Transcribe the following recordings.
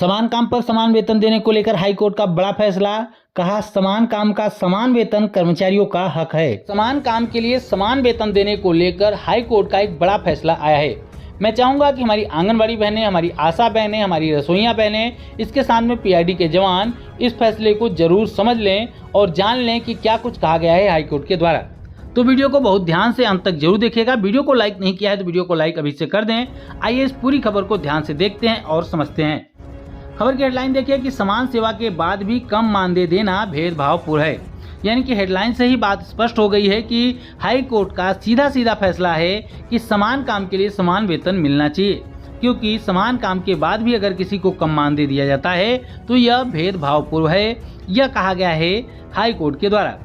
समान काम पर समान वेतन देने को लेकर हाईकोर्ट का बड़ा फैसला। कहा समान काम का समान वेतन कर्मचारियों का हक है। समान काम के लिए समान वेतन देने को लेकर हाईकोर्ट का एक बड़ा फैसला आया है। मैं चाहूंगा कि हमारी आंगनबाड़ी बहनें, हमारी आशा बहनें, हमारी रसोइयां बहनें, इसके साथ में पीआईडी के जवान इस फैसले को जरूर समझ लें और जान लें कि क्या कुछ कहा गया है हाईकोर्ट के द्वारा। तो वीडियो को बहुत ध्यान से अंत तक जरूर देखिएगा। वीडियो को लाइक नहीं किया है तो वीडियो को लाइक अभी से कर दें। आइए इस पूरी खबर को ध्यान से देखते हैं और समझते हैं। खबर की हेडलाइन देखिए कि समान सेवा के बाद भी कम मानदेय देना भेदभावपूर्ण है। यानी कि हेडलाइन से ही बात स्पष्ट हो गई है कि हाई कोर्ट का सीधा सीधा फैसला है कि समान काम के लिए समान वेतन मिलना चाहिए, क्योंकि समान काम के बाद भी अगर किसी को कम मानदेय दिया जाता है तो यह भेदभावपूर्ण है, यह कहा गया है हाई कोर्ट के द्वारा।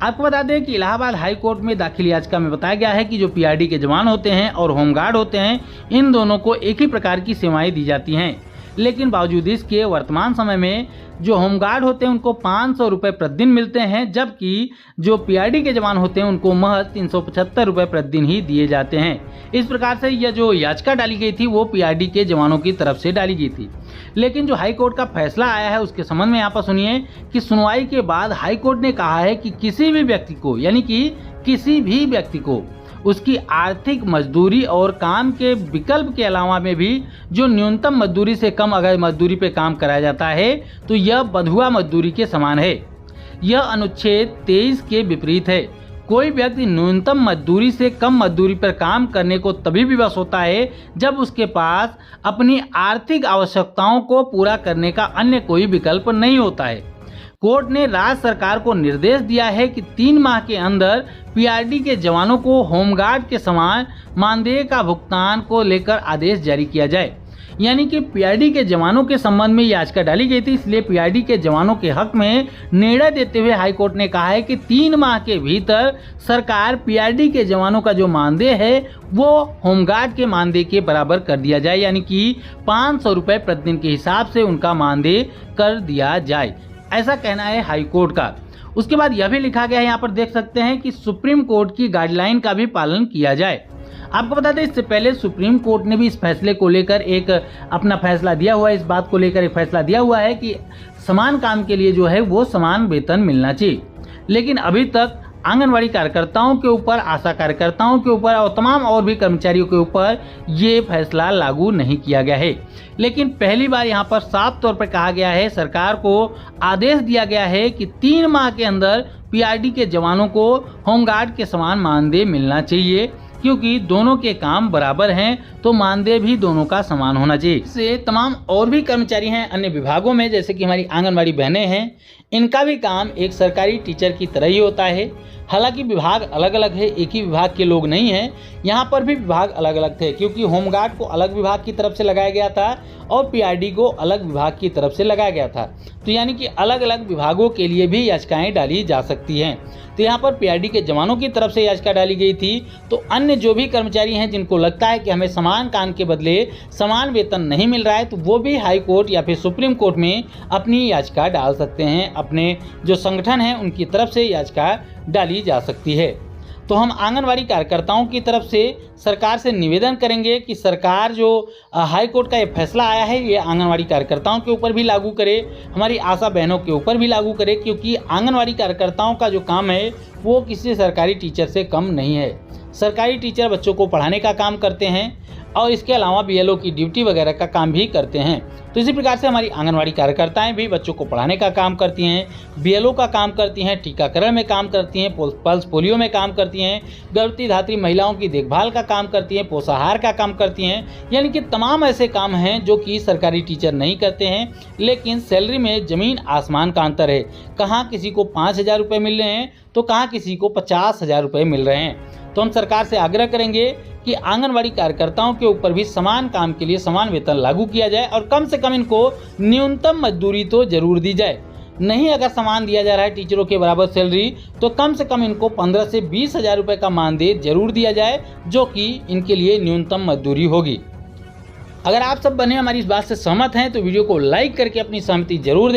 आपको बता दें कि इलाहाबाद हाई कोर्ट में दाखिल याचिका में बताया गया है कि जो पीआरडी के जवान होते हैं और होमगार्ड होते हैं, इन दोनों को एक ही प्रकार की सेवाएं दी जाती हैं, लेकिन बावजूद इसके वर्तमान समय में जो होमगार्ड होते हैं उनको 500 रुपये प्रतिदिन मिलते हैं, जबकि जो पीआरडी के जवान होते हैं उनको महज 375 रुपये प्रतिदिन ही दिए जाते हैं। इस प्रकार से यह जो याचिका डाली गई थी वो पीआरडी के जवानों की तरफ से डाली गई थी। लेकिन जो हाईकोर्ट का फैसला आया है उसके संबंध में यहाँ पर सुनिए कि सुनवाई के बाद हाईकोर्ट ने कहा है कि किसी भी व्यक्ति को, यानी कि किसी भी व्यक्ति को उसकी आर्थिक मजदूरी और काम के विकल्प के अलावा में भी जो न्यूनतम मजदूरी से कम अगर मजदूरी पे काम कराया जाता है तो यह बंधुआ मजदूरी के समान है। यह अनुच्छेद 23 के विपरीत है। कोई व्यक्ति न्यूनतम मजदूरी से कम मजदूरी पर काम करने को तभी विवश होता है जब उसके पास अपनी आर्थिक आवश्यकताओं को पूरा करने का अन्य कोई विकल्प नहीं होता है। कोर्ट ने राज्य सरकार को निर्देश दिया है कि 3 माह के अंदर पीआरडी के जवानों को होमगार्ड के समान मानदेय का भुगतान को लेकर आदेश जारी किया जाए। यानी कि पीआरडी के जवानों के संबंध में याचिका डाली गई थी, इसलिए पीआरडी के जवानों के हक में निर्णय देते हुए हाईकोर्ट ने कहा है कि 3 माह के भीतर सरकार पीआरडी के जवानों का जो मानदेय है वो होमगार्ड के मानदेय के बराबर कर दिया जाए, यानी कि 500 रुपये प्रतिदिन के हिसाब से उनका मानदेय कर दिया जाए, ऐसा कहना है हाईकोर्ट का। उसके बाद यह भी लिखा गया है, यहाँ पर देख सकते हैं कि सुप्रीम कोर्ट की गाइडलाइन का भी पालन किया जाए। आपको बता दें इससे पहले सुप्रीम कोर्ट ने भी इस फैसले को लेकर एक अपना फैसला दिया हुआ है। इस बात को लेकर एक फैसला दिया हुआ है कि समान काम के लिए जो है वो समान वेतन मिलना चाहिए, लेकिन अभी तक आंगनवाड़ी कार्यकर्ताओं के ऊपर, आशा कार्यकर्ताओं के ऊपर और तमाम और भी कर्मचारियों के ऊपर ये फैसला लागू नहीं किया गया है। लेकिन पहली बार यहाँ पर साफ तौर पर कहा गया है, सरकार को आदेश दिया गया है कि 3 माह के अंदर पीआरडी के जवानों को होमगार्ड के समान मानदेय मिलना चाहिए, क्योंकि दोनों के काम बराबर हैं तो मानदेय भी दोनों का समान होना चाहिए। इससे तमाम और भी कर्मचारी हैं अन्य विभागों में, जैसे कि हमारी आंगनबाड़ी बहनें हैं, इनका भी काम एक सरकारी टीचर की तरह ही होता है। हालांकि विभाग अलग अलग है, एक ही विभाग के लोग नहीं हैं। यहाँ पर भी विभाग अलग अलग थे, क्योंकि होमगार्ड को अलग विभाग की तरफ से लगाया गया था और पीआरडी को अलग विभाग की तरफ से लगाया गया था। तो यानी कि अलग अलग विभागों के लिए भी याचिकाएं डाली जा सकती हैं। तो यहाँ पर पीआरडी के जवानों की तरफ से याचिका डाली गई थी, तो अन्य जो भी कर्मचारी हैं जिनको लगता है कि हमें समान काम के बदले समान वेतन नहीं मिल रहा है, तो वो भी हाई कोर्ट या फिर सुप्रीम कोर्ट में अपनी याचिका डाल सकते हैं। अपने जो संगठन हैं उनकी तरफ से याचिका डाली जा सकती है। तो हम आंगनवाड़ी कार्यकर्ताओं की तरफ से सरकार से निवेदन करेंगे कि सरकार जो हाई कोर्ट का ये फैसला आया है ये आंगनवाड़ी कार्यकर्ताओं के ऊपर भी लागू करे, हमारी आशा बहनों के ऊपर भी लागू करे, क्योंकि आंगनवाड़ी कार्यकर्ताओं का जो काम है वो किसी सरकारी टीचर से कम नहीं है। सरकारी टीचर बच्चों को पढ़ाने का काम करते हैं और इसके अलावा बीएलओ की ड्यूटी वगैरह का काम भी करते हैं। तो इसी प्रकार से हमारी आंगनवाड़ी कार्यकर्ताएं भी बच्चों को पढ़ाने का काम करती हैं, बीएलओ का काम करती हैं, टीकाकरण में काम करती हैं, पल्स पोलियो में काम करती हैं, गर्भवती धात्री महिलाओं की देखभाल का काम करती हैं, पोषाहार का काम करती हैं। यानी कि तमाम ऐसे काम हैं जो कि सरकारी टीचर नहीं करते हैं, लेकिन सैलरी में ज़मीन आसमान का अंतर है। कहाँ किसी को 5,000 रुपये मिल रहे हैं तो कहाँ किसी को 50,000 रुपये मिल रहे हैं। तो हम सरकार से आग्रह करेंगे कि आंगनवाड़ी कार्यकर्ताओं के ऊपर भी समान काम के लिए समान वेतन लागू किया जाए और कम से कम इनको न्यूनतम मजदूरी तो जरूर दी जाए। नहीं अगर समान दिया जा रहा है टीचरों के बराबर सैलरी, तो कम से कम इनको 15 से 20,000 रुपये का मानदेय जरूर दिया जाए, जो कि इनके लिए न्यूनतम मजदूरी होगी। अगर आप सब बने हमारी इस बात से सहमत हैं तो वीडियो को लाइक करके अपनी सहमति जरूर दें।